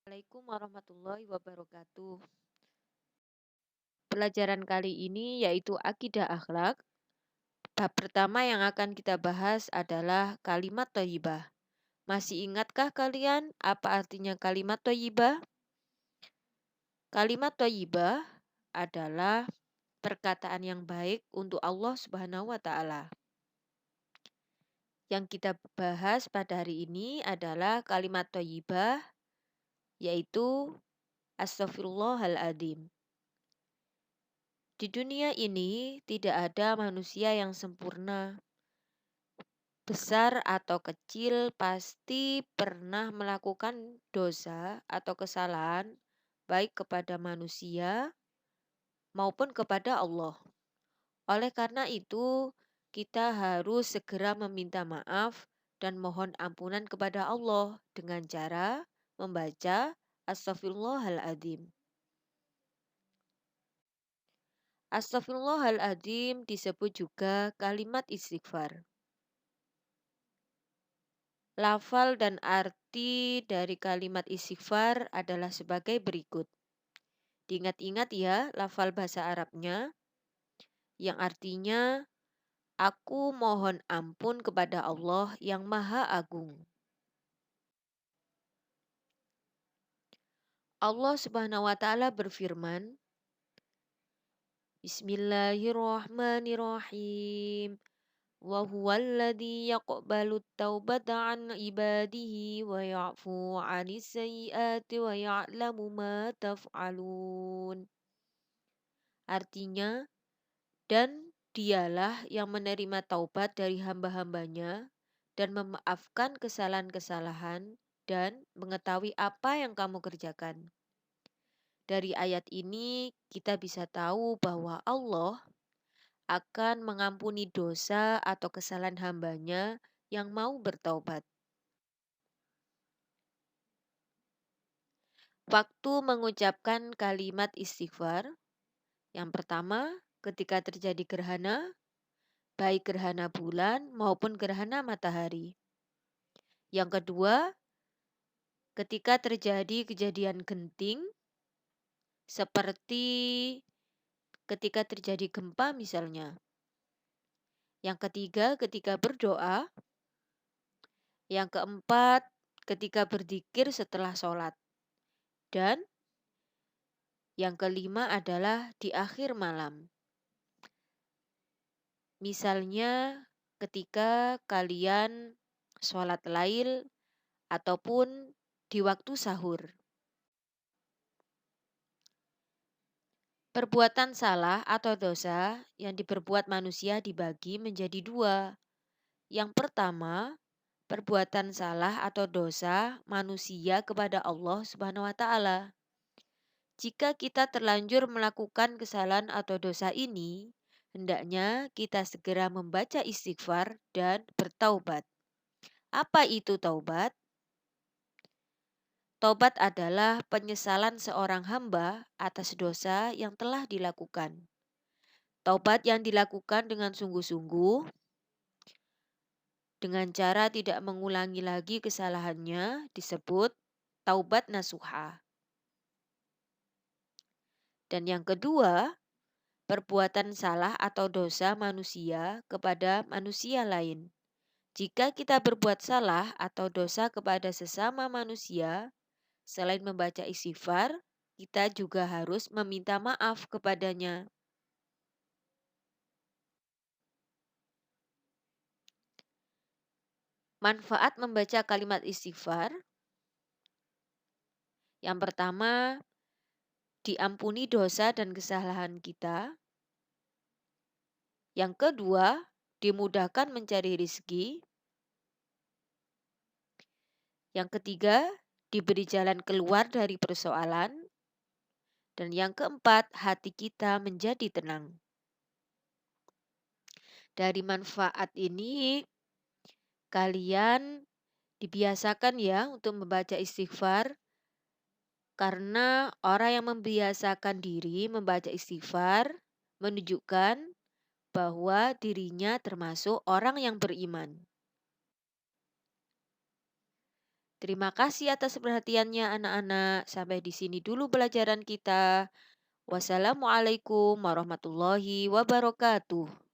Assalamualaikum warahmatullahi wabarakatuh. Pelajaran kali ini yaitu akidah akhlak. Bab pertama yang akan kita bahas adalah kalimat thayyibah. Masih ingatkah kalian apa artinya kalimat thayyibah? Kalimat thayyibah adalah perkataan yang baik untuk Allah Subhanahu wa taala. Yang kita bahas pada hari ini adalah kalimat thayyibah yaitu astaghfirullahaladzim. Di dunia ini tidak ada manusia yang sempurna. Besar atau kecil pasti pernah melakukan dosa atau kesalahan baik kepada manusia maupun kepada Allah. Oleh karena itu, kita harus segera meminta maaf dan mohon ampunan kepada Allah dengan cara membaca Astaghfirullahaladzim. Astaghfirullahaladzim disebut juga kalimat istighfar. Lafal dan arti dari kalimat istighfar adalah sebagai berikut. Diingat-ingat ya lafal bahasa Arabnya yang artinya aku mohon ampun kepada Allah yang Maha Agung. Allah Subhanahu wa taala berfirman, Bismillahirrahmanirrahim. Wa huwallazi yaqbalu at-taubata 'an ibadihi wa ya'fu 'anis sayyi'ati wa ya'lamu ma taf'alun. Artinya, dan dialah yang menerima taubat dari hamba-hambanya dan memaafkan kesalahan-kesalahan dan mengetahui apa yang kamu kerjakan. Dari ayat ini kita bisa tahu bahwa Allah akan mengampuni dosa atau kesalahan hambanya yang mau bertaubat. Waktu mengucapkan kalimat istighfar, yang pertama ketika terjadi gerhana, baik gerhana bulan maupun gerhana matahari. Yang kedua, ketika terjadi kejadian genting, seperti ketika terjadi gempa misalnya. Yang ketiga, ketika berdoa. Yang keempat, ketika berzikir setelah sholat. Dan yang kelima adalah di akhir malam. Misalnya ketika kalian sholat lail ataupun di waktu sahur. Perbuatan salah atau dosa yang diperbuat manusia dibagi menjadi dua. Yang pertama, perbuatan salah atau dosa manusia kepada Allah Subhanahu wa taala. Jika kita terlanjur melakukan kesalahan atau dosa ini, hendaknya kita segera membaca istighfar dan bertaubat. Apa itu taubat? Taubat adalah penyesalan seorang hamba atas dosa yang telah dilakukan. Taubat yang dilakukan dengan sungguh-sungguh, dengan cara tidak mengulangi lagi kesalahannya, disebut taubat nasuha. Dan yang kedua, perbuatan salah atau dosa manusia kepada manusia lain. Jika kita berbuat salah atau dosa kepada sesama manusia, selain membaca istighfar, kita juga harus meminta maaf kepadanya. Manfaat membaca kalimat istighfar. Yang pertama, diampuni dosa dan kesalahan kita. Yang kedua, dimudahkan mencari rezeki. Yang ketiga, diberi jalan keluar dari persoalan. Dan yang keempat, hati kita menjadi tenang. Dari manfaat ini, kalian dibiasakan ya untuk membaca istighfar. Karena orang yang membiasakan diri membaca istighfar menunjukkan bahwa dirinya termasuk orang yang beriman. Terima kasih atas perhatiannya anak-anak. Sampai di sini dulu pelajaran kita. Wassalamualaikum warahmatullahi wabarakatuh.